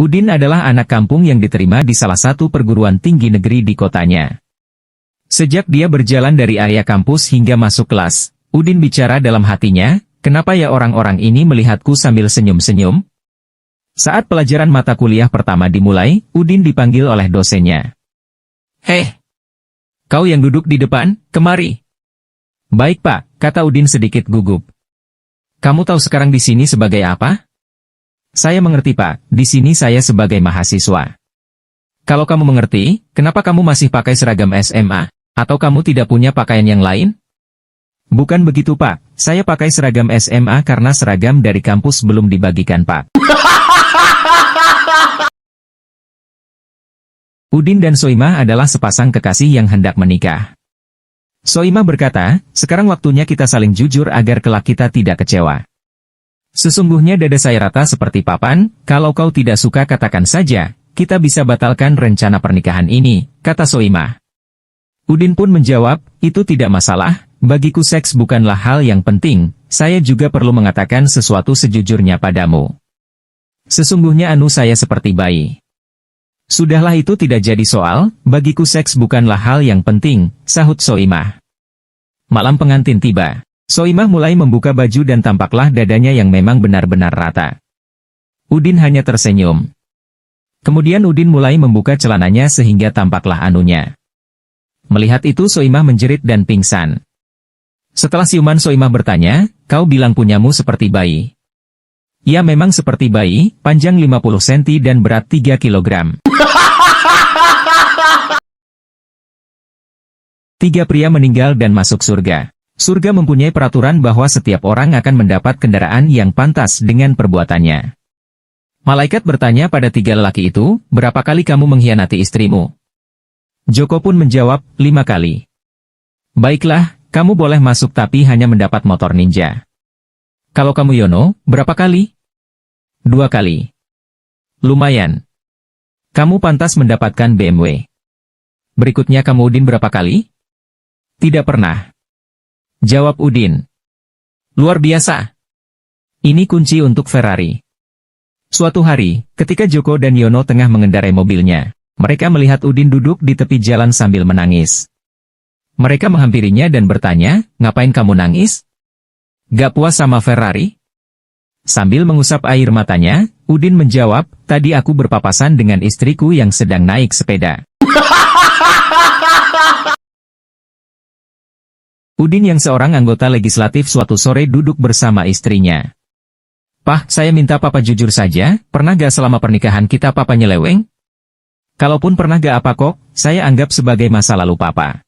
Udin adalah anak kampung yang diterima di salah satu perguruan tinggi negeri di kotanya. Sejak dia berjalan dari area kampus hingga masuk kelas, Udin bicara dalam hatinya, kenapa ya orang-orang ini melihatku sambil senyum-senyum? Saat pelajaran mata kuliah pertama dimulai, Udin dipanggil oleh dosennya. "Hei, kau yang duduk di depan, kemari." "Baik Pak," kata Udin sedikit gugup. "Kamu tahu sekarang di sini sebagai apa?" "Saya mengerti Pak, di sini saya sebagai mahasiswa." "Kalau kamu mengerti, kenapa kamu masih pakai seragam SMA? Atau kamu tidak punya pakaian yang lain?" "Bukan begitu Pak, saya pakai seragam SMA karena seragam dari kampus belum dibagikan Pak." Udin dan Soimah adalah sepasang kekasih yang hendak menikah. Soimah berkata, sekarang waktunya kita saling jujur agar kelak kita tidak kecewa. "Sesungguhnya dada saya rata seperti papan, kalau kau tidak suka katakan saja, kita bisa batalkan rencana pernikahan ini," kata Soimah. Udin pun menjawab, "Itu tidak masalah, bagiku seks bukanlah hal yang penting, saya juga perlu mengatakan sesuatu sejujurnya padamu. Sesungguhnya saya seperti bayi." "Sudahlah itu tidak jadi soal, bagiku seks bukanlah hal yang penting," sahut Soimah. Malam pengantin tiba. Soimah mulai membuka baju dan tampaklah dadanya yang memang benar-benar rata. Udin hanya tersenyum. Kemudian Udin mulai membuka celananya sehingga tampaklah anunya. Melihat itu Soimah menjerit dan pingsan. Setelah siuman Soimah bertanya, "Kau bilang punyamu seperti bayi?" "Ya memang seperti bayi, panjang 50 cm dan berat 3 kilogram." Tiga pria meninggal dan masuk surga. Surga mempunyai peraturan bahwa setiap orang akan mendapat kendaraan yang pantas dengan perbuatannya. Malaikat bertanya pada tiga lelaki itu, "Berapa kali kamu mengkhianati istrimu?" Joko pun menjawab, 5 kali. "Baiklah, kamu boleh masuk tapi hanya mendapat motor ninja." "Kalau kamu Yono, berapa kali?" 2 kali. "Lumayan. Kamu pantas mendapatkan BMW." "Berikutnya kamu Udin berapa kali?" "Tidak pernah." Jawab Udin. "Luar biasa. Ini kunci untuk Ferrari." Suatu hari, ketika Joko dan Yono tengah mengendarai mobilnya, mereka melihat Udin duduk di tepi jalan sambil menangis. Mereka menghampirinya dan bertanya, "Ngapain kamu nangis? Gak puas sama Ferrari?" Sambil mengusap air matanya, Udin menjawab, "Tadi aku berpapasan dengan istriku yang sedang naik sepeda." Udin yang seorang anggota legislatif suatu sore duduk bersama istrinya. "Pak, saya minta Papa jujur saja, pernah gak selama pernikahan kita Papa nyeleweng?" "Kalaupun pernah gak apa kok, saya anggap sebagai masa lalu Papa."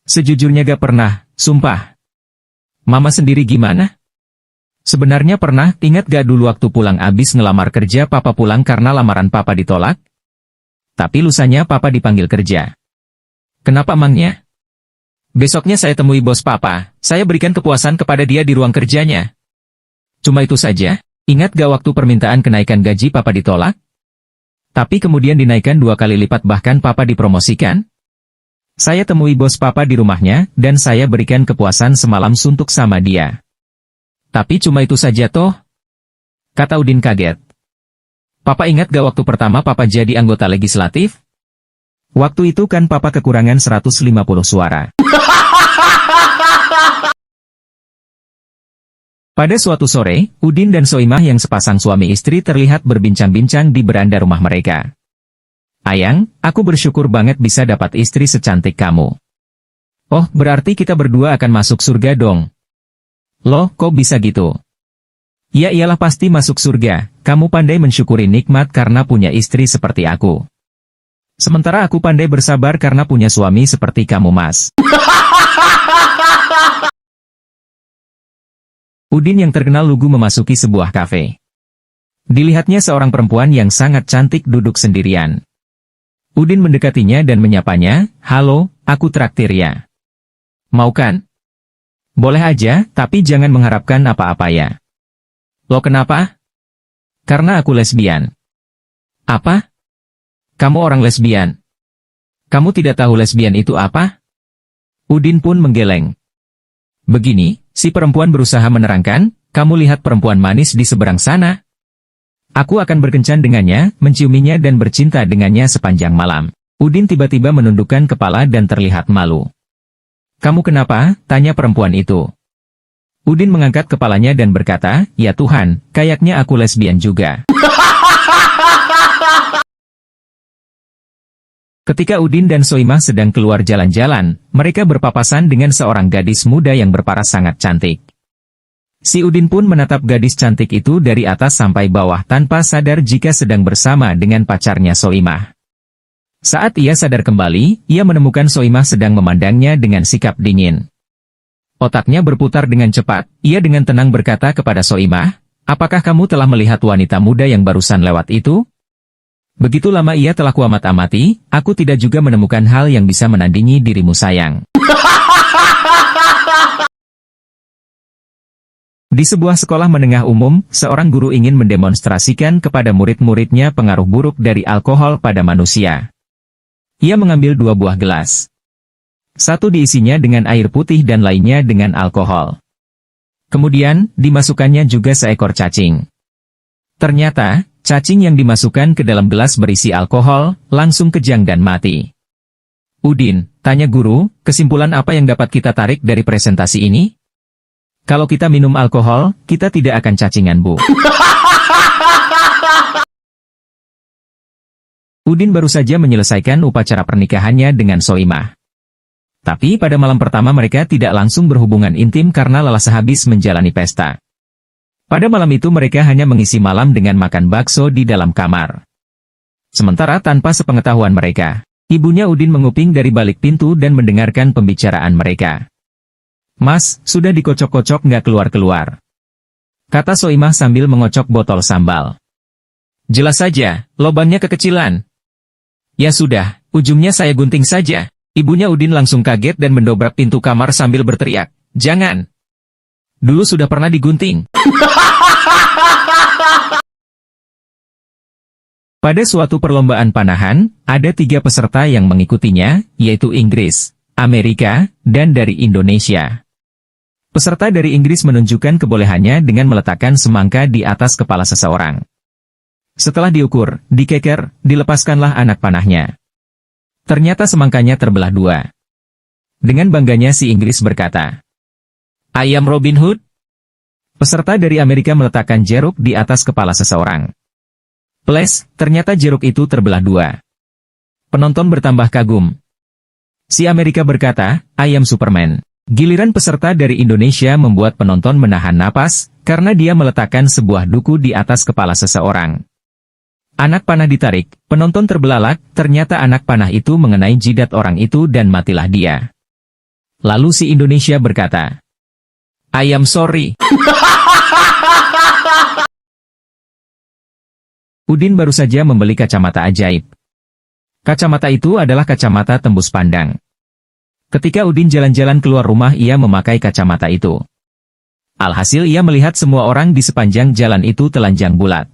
"Sejujurnya gak pernah, sumpah." "Mama sendiri gimana?" "Sebenarnya pernah, ingat gak dulu waktu pulang abis ngelamar kerja Papa pulang karena lamaran Papa ditolak? Tapi lusanya Papa dipanggil kerja." "Kenapa emangnya?" "Besoknya saya temui bos Papa, saya berikan kepuasan kepada dia di ruang kerjanya. Cuma itu saja, ingat gak waktu permintaan kenaikan gaji Papa ditolak? Tapi kemudian dinaikkan 2 kali lipat bahkan Papa dipromosikan. Saya temui bos Papa di rumahnya, dan saya berikan kepuasan semalam suntuk sama dia. Tapi cuma itu saja toh?" Kata Udin kaget. "Papa ingat gak waktu pertama Papa jadi anggota legislatif? Waktu itu kan Papa kekurangan 150 suara. Pada suatu sore, Udin dan Soimah yang sepasang suami istri terlihat berbincang-bincang di beranda rumah mereka. "Ayang, aku bersyukur banget bisa dapat istri secantik kamu." "Oh, berarti kita berdua akan masuk surga dong." "Loh, kok bisa gitu?" "Ya iyalah pasti masuk surga, kamu pandai mensyukuri nikmat karena punya istri seperti aku. Sementara aku pandai bersabar karena punya suami seperti kamu Mas." Udin yang terkenal lugu memasuki sebuah kafe. Dilihatnya seorang perempuan yang sangat cantik duduk sendirian. Udin mendekatinya dan menyapanya, "Halo, aku traktir ya. Mau kan?" "Boleh aja, tapi jangan mengharapkan apa-apa ya." "Lo kenapa?" "Karena aku lesbian." "Apa? Kamu orang lesbian? Kamu tidak tahu lesbian itu apa?" Udin pun menggeleng. "Begini," si perempuan berusaha menerangkan, "kamu lihat perempuan manis di seberang sana? Aku akan berkencan dengannya, menciuminya dan bercinta dengannya sepanjang malam. Udin tiba-tiba menundukkan kepala dan terlihat malu. Kamu kenapa? Tanya perempuan itu. Udin mengangkat kepalanya dan berkata, ya Tuhan, kayaknya aku lesbian juga. Ketika Udin dan Soimah sedang keluar jalan-jalan, mereka berpapasan dengan seorang gadis muda yang berparas sangat cantik. Si Udin pun menatap gadis cantik itu dari atas sampai bawah tanpa sadar jika sedang bersama dengan pacarnya Soimah. Saat ia sadar kembali, ia menemukan Soimah sedang memandangnya dengan sikap dingin. Otaknya berputar dengan cepat, ia dengan tenang berkata kepada Soimah, apakah kamu telah melihat wanita muda yang barusan lewat itu? Begitu lama ia telah kuamat-amati, aku tidak juga menemukan hal yang bisa menandingi dirimu sayang. Di sebuah sekolah menengah umum, seorang guru ingin mendemonstrasikan kepada murid-muridnya pengaruh buruk dari alkohol pada manusia. Ia mengambil 2 buah gelas. Satu diisinya dengan air putih dan lainnya dengan alkohol. Kemudian, dimasukkannya juga seekor cacing. Ternyata, cacing yang dimasukkan ke dalam gelas berisi alkohol, langsung kejang dan mati. Udin, tanya guru, kesimpulan apa yang dapat kita tarik dari presentasi ini? Kalau kita minum alkohol, kita tidak akan cacingan, Bu. Udin baru saja menyelesaikan upacara pernikahannya dengan Soimah. Tapi pada malam pertama mereka tidak langsung berhubungan intim karena lelah sehabis menjalani pesta. Pada malam itu mereka hanya mengisi malam dengan makan bakso di dalam kamar. Sementara tanpa sepengetahuan mereka, ibunya Udin menguping dari balik pintu dan mendengarkan pembicaraan mereka. Mas, sudah dikocok-kocok nggak keluar-keluar? Kata Soimah sambil mengocok botol sambal. Jelas saja, lobannya kekecilan. Ya sudah, ujungnya saya gunting saja. Ibunya Udin langsung kaget dan mendobrak pintu kamar sambil berteriak, jangan. Dulu sudah pernah digunting. Pada suatu perlombaan panahan, ada 3 peserta yang mengikutinya, yaitu Inggris, Amerika, dan dari Indonesia. Peserta dari Inggris menunjukkan kebolehannya dengan meletakkan semangka di atas kepala seseorang. Setelah diukur, dikeker, dilepaskanlah anak panahnya. Ternyata semangkanya terbelah 2. Dengan bangganya si Inggris berkata, I am Robin Hood. Peserta dari Amerika meletakkan jeruk di atas kepala seseorang. Ples, ternyata jeruk itu terbelah 2. Penonton bertambah kagum. Si Amerika berkata, I am Superman. Giliran peserta dari Indonesia membuat penonton menahan napas, karena dia meletakkan sebuah duku di atas kepala seseorang. Anak panah ditarik, penonton terbelalak, ternyata anak panah itu mengenai jidat orang itu dan matilah dia. Lalu si Indonesia berkata, I am sorry. Udin baru saja membeli kacamata ajaib. Kacamata itu adalah kacamata tembus pandang. Ketika Udin jalan-jalan keluar rumah ia memakai kacamata itu. Alhasil ia melihat semua orang di sepanjang jalan itu telanjang bulat.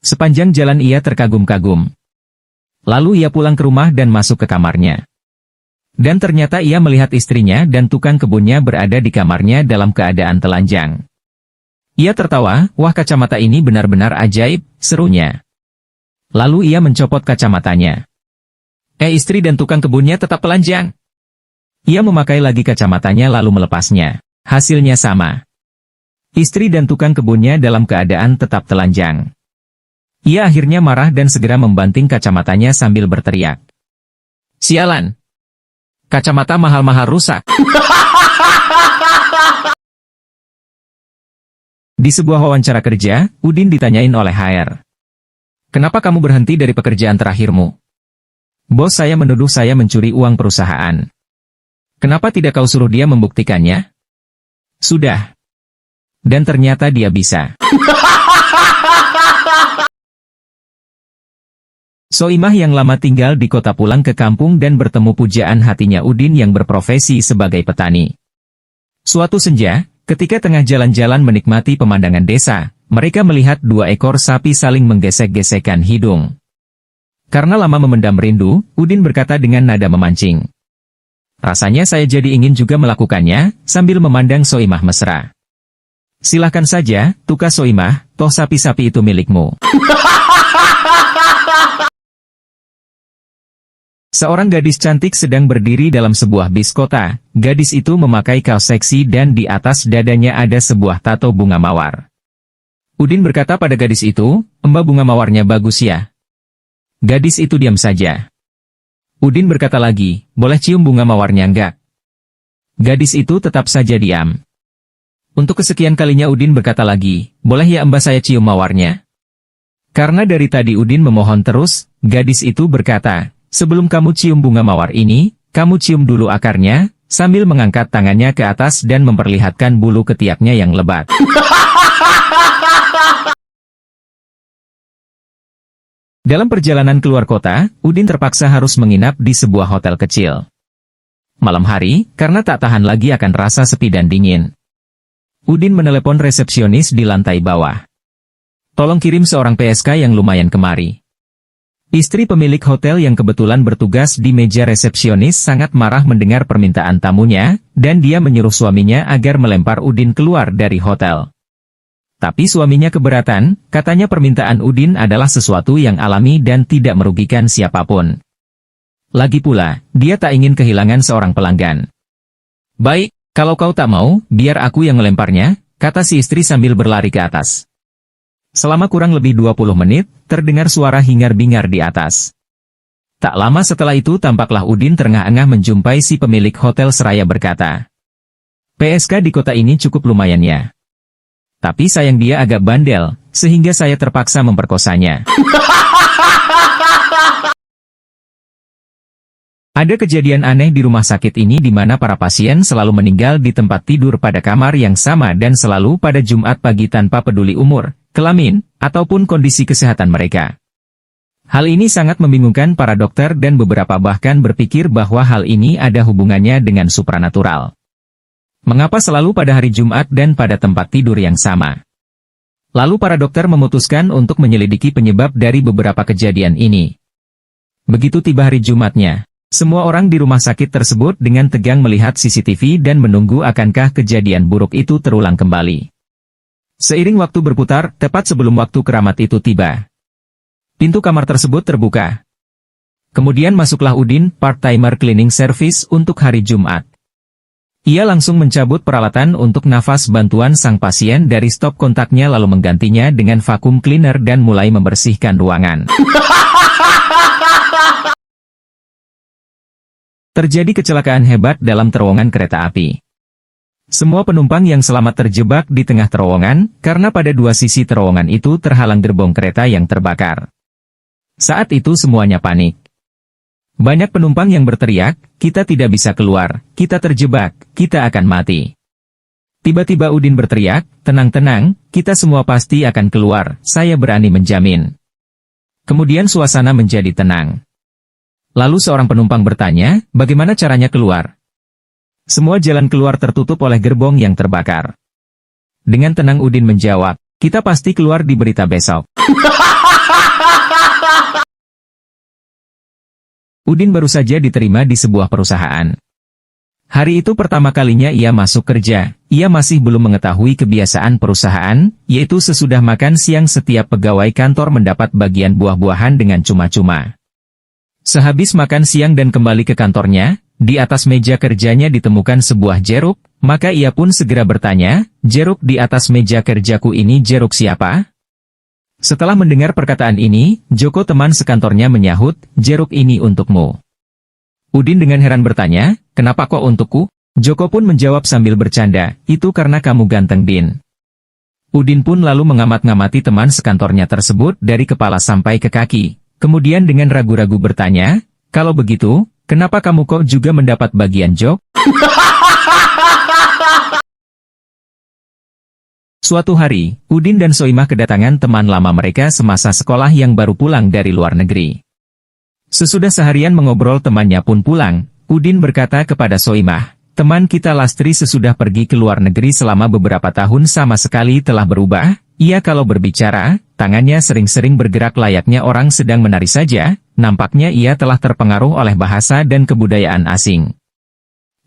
Sepanjang jalan ia terkagum-kagum. Lalu ia pulang ke rumah dan masuk ke kamarnya. Dan ternyata ia melihat istrinya dan tukang kebunnya berada di kamarnya dalam keadaan telanjang. Ia tertawa, wah kacamata ini benar-benar ajaib, serunya. Lalu ia mencopot kacamatanya. Istri dan tukang kebunnya tetap telanjang. Ia memakai lagi kacamatanya lalu melepasnya. Hasilnya sama. Istri dan tukang kebunnya dalam keadaan tetap telanjang. Ia akhirnya marah dan segera membanting kacamatanya sambil berteriak. Sialan! Kacamata mahal-mahal rusak. Di sebuah wawancara kerja, Udin ditanyain oleh HR. Kenapa kamu berhenti dari pekerjaan terakhirmu? Bos saya menuduh saya mencuri uang perusahaan. Kenapa tidak kau suruh dia membuktikannya? Sudah. Dan ternyata dia bisa. Soimah yang lama tinggal di kota pulang ke kampung dan bertemu pujaan hatinya Udin yang berprofesi sebagai petani. Suatu senja, ketika tengah jalan-jalan menikmati pemandangan desa, mereka melihat 2 ekor sapi saling menggesek-gesekkan hidung. Karena lama memendam rindu, Udin berkata dengan nada memancing. Rasanya saya jadi ingin juga melakukannya, sambil memandang Soimah mesra. Silahkan saja, Tuka Soimah, toh sapi-sapi itu milikmu. Seorang gadis cantik sedang berdiri dalam sebuah bis kota. Gadis itu memakai kaos seksi dan di atas dadanya ada sebuah tato bunga mawar. Udin berkata pada gadis itu, "Mbak, bunga mawarnya bagus ya." Gadis itu diam saja. Udin berkata lagi, "Boleh cium bunga mawarnya enggak?" Gadis itu tetap saja diam. Untuk kesekian kalinya Udin berkata lagi, "Boleh ya Mbak saya cium mawarnya?" Karena dari tadi Udin memohon terus, gadis itu berkata, "Sebelum kamu cium bunga mawar ini, kamu cium dulu akarnya," sambil mengangkat tangannya ke atas dan memperlihatkan bulu ketiaknya yang lebat. Dalam perjalanan keluar kota, Udin terpaksa harus menginap di sebuah hotel kecil. Malam hari, karena tak tahan lagi akan rasa sepi dan dingin, Udin menelepon resepsionis di lantai bawah. "Tolong kirim seorang PSK yang lumayan kemari." Istri pemilik hotel yang kebetulan bertugas di meja resepsionis sangat marah mendengar permintaan tamunya, dan dia menyuruh suaminya agar melempar Udin keluar dari hotel. Tapi suaminya keberatan, katanya permintaan Udin adalah sesuatu yang alami dan tidak merugikan siapapun. Lagi pula, dia tak ingin kehilangan seorang pelanggan. "Baik, kalau kau tak mau, biar aku yang melemparnya," kata si istri sambil berlari ke atas. Selama kurang lebih 20 menit, terdengar suara hingar-bingar di atas. Tak lama setelah itu tampaklah Udin terengah-engah menjumpai si pemilik hotel seraya berkata, "PSK di kota ini cukup lumayan ya. Tapi sayang dia agak bandel, sehingga saya terpaksa memperkosanya." Ada kejadian aneh di rumah sakit ini di mana para pasien selalu meninggal di tempat tidur pada kamar yang sama dan selalu pada Jumat pagi tanpa peduli umur, kelamin, ataupun kondisi kesehatan mereka. Hal ini sangat membingungkan para dokter dan beberapa bahkan berpikir bahwa hal ini ada hubungannya dengan supranatural. Mengapa selalu pada hari Jumat dan pada tempat tidur yang sama? Lalu para dokter memutuskan untuk menyelidiki penyebab dari beberapa kejadian ini. Begitu tiba hari Jumatnya, semua orang di rumah sakit tersebut dengan tegang melihat CCTV dan menunggu akankah kejadian buruk itu terulang kembali. Seiring waktu berputar, tepat sebelum waktu keramat itu tiba, pintu kamar tersebut terbuka. Kemudian masuklah Udin, part-timer cleaning service untuk hari Jumat. Ia langsung mencabut peralatan untuk nafas bantuan sang pasien dari stop kontaknya lalu menggantinya dengan vacuum cleaner dan mulai membersihkan ruangan. Terjadi kecelakaan hebat dalam terowongan kereta api. Semua penumpang yang selamat terjebak di tengah terowongan, karena pada dua sisi terowongan itu terhalang gerbong kereta yang terbakar. Saat itu semuanya panik. Banyak penumpang yang berteriak, "Kita tidak bisa keluar, kita terjebak, kita akan mati." Tiba-tiba Udin berteriak, "Tenang-tenang, kita semua pasti akan keluar, saya berani menjamin." Kemudian suasana menjadi tenang. Lalu seorang penumpang bertanya, "Bagaimana caranya keluar?" Semua jalan keluar tertutup oleh gerbong yang terbakar. Dengan tenang Udin menjawab, "Kita pasti keluar di berita besok." Udin baru saja diterima di sebuah perusahaan. Hari itu pertama kalinya ia masuk kerja, ia masih belum mengetahui kebiasaan perusahaan, yaitu sesudah makan siang setiap pegawai kantor mendapat bagian buah-buahan dengan cuma-cuma. Sehabis makan siang dan kembali ke kantornya, di atas meja kerjanya ditemukan sebuah jeruk, maka ia pun segera bertanya, "Jeruk di atas meja kerjaku ini jeruk siapa?" Setelah mendengar perkataan ini, Joko teman sekantornya menyahut, "Jeruk ini untukmu." Udin dengan heran bertanya, "Kenapa kok untukku?" Joko pun menjawab sambil bercanda, "Itu karena kamu ganteng, Din." Udin pun lalu mengamat-ngamati teman sekantornya tersebut dari kepala sampai ke kaki, kemudian dengan ragu-ragu bertanya, "Kalau begitu, kenapa kamu kok juga mendapat bagian jok?" Suatu hari, Udin dan Soimah kedatangan teman lama mereka semasa sekolah yang baru pulang dari luar negeri. Sesudah seharian mengobrol temannya pun pulang, Udin berkata kepada Soimah, "Teman kita Lastri sesudah pergi ke luar negeri selama beberapa tahun sama sekali telah berubah, ia kalau berbicara, tangannya sering-sering bergerak layaknya orang sedang menari saja, nampaknya ia telah terpengaruh oleh bahasa dan kebudayaan asing."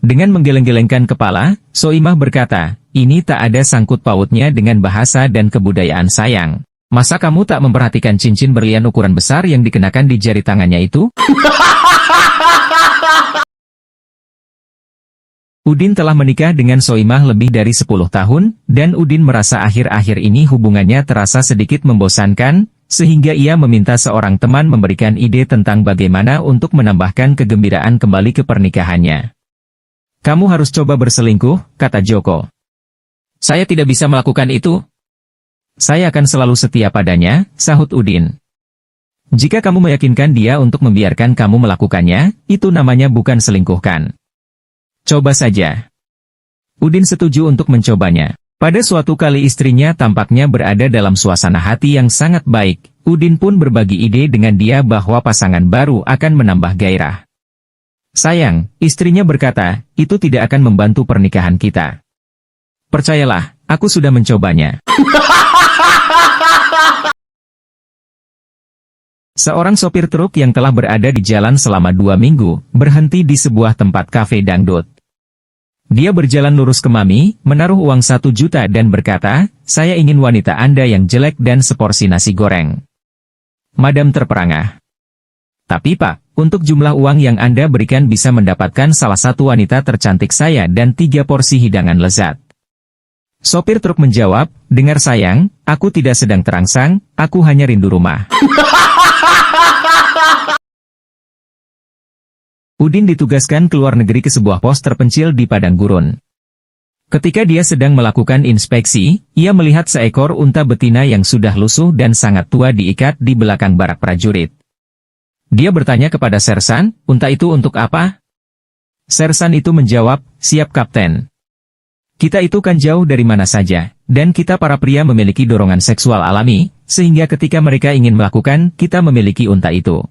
Dengan menggeleng-gelengkan kepala, Soimah berkata, ini tak ada sangkut pautnya dengan bahasa dan kebudayaan sayang. Masa kamu tak memperhatikan cincin berlian ukuran besar yang dikenakan di jari tangannya itu? Udin telah menikah dengan Soimah lebih dari 10 tahun, dan Udin merasa akhir-akhir ini hubungannya terasa sedikit membosankan, sehingga ia meminta seorang teman memberikan ide tentang bagaimana untuk menambahkan kegembiraan kembali ke pernikahannya. Kamu harus coba berselingkuh, kata Joko. Saya tidak bisa melakukan itu. Saya akan selalu setia padanya, sahut Udin. Jika kamu meyakinkan dia untuk membiarkan kamu melakukannya, itu namanya bukan selingkuhkan. Coba saja. Udin setuju untuk mencobanya. Pada suatu kali istrinya tampaknya berada dalam suasana hati yang sangat baik, Udin pun berbagi ide dengan dia bahwa pasangan baru akan menambah gairah. Sayang, istrinya berkata, itu tidak akan membantu pernikahan kita. Percayalah, aku sudah mencobanya. Seorang sopir truk yang telah berada di jalan selama 2 minggu, berhenti di sebuah tempat kafe dangdut. Dia berjalan lurus ke Mami, menaruh uang 1 juta dan berkata, saya ingin wanita Anda yang jelek dan seporsi nasi goreng. Madam terperangah. Tapi Pak, untuk jumlah uang yang Anda berikan bisa mendapatkan salah satu wanita tercantik saya dan 3 porsi hidangan lezat. Sopir truk menjawab, dengar sayang, aku tidak sedang terangsang, aku hanya rindu rumah. Udin ditugaskan ke luar negeri ke sebuah pos terpencil di padang gurun. Ketika dia sedang melakukan inspeksi, ia melihat seekor unta betina yang sudah lusuh dan sangat tua diikat di belakang barak prajurit. Dia bertanya kepada Sersan, unta itu untuk apa? Sersan itu menjawab, siap Kapten. Kita itu kan jauh dari mana saja, dan kita para pria memiliki dorongan seksual alami, sehingga ketika mereka ingin melakukan, kita memiliki unta itu.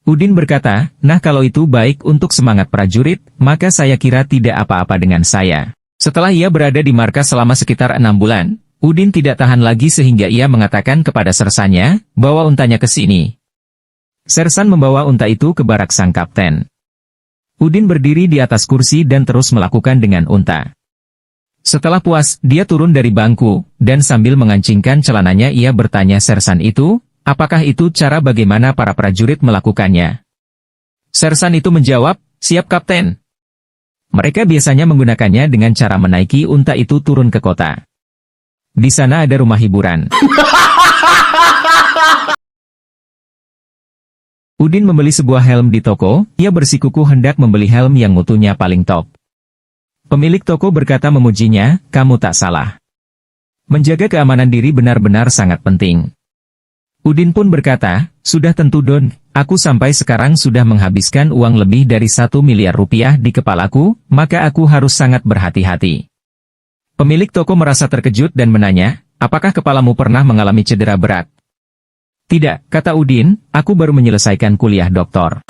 Udin berkata, nah kalau itu baik untuk semangat prajurit, maka saya kira tidak apa-apa dengan saya. Setelah ia berada di markas selama sekitar 6 bulan, Udin tidak tahan lagi sehingga ia mengatakan kepada sersannya, bawa untanya ke sini. Sersan membawa unta itu ke barak sang kapten. Udin berdiri di atas kursi dan terus melakukan dengan unta. Setelah puas, dia turun dari bangku, dan sambil mengancingkan celananya ia bertanya sersan itu, apakah itu cara bagaimana para prajurit melakukannya? Sersan itu menjawab, siap Kapten. Mereka biasanya menggunakannya dengan cara menaiki unta itu turun ke kota. Di sana ada rumah hiburan. Udin membeli sebuah helm di toko, ia bersikukuh hendak membeli helm yang mutunya paling top. Pemilik toko berkata memujinya, kamu tak salah. Menjaga keamanan diri benar-benar sangat penting. Udin pun berkata, sudah tentu Don, aku sampai sekarang sudah menghabiskan uang lebih dari 1 miliar rupiah di kepalaku, maka aku harus sangat berhati-hati. Pemilik toko merasa terkejut dan menanya, apakah kepalamu pernah mengalami cedera berat? Tidak, kata Udin, aku baru menyelesaikan kuliah doktor.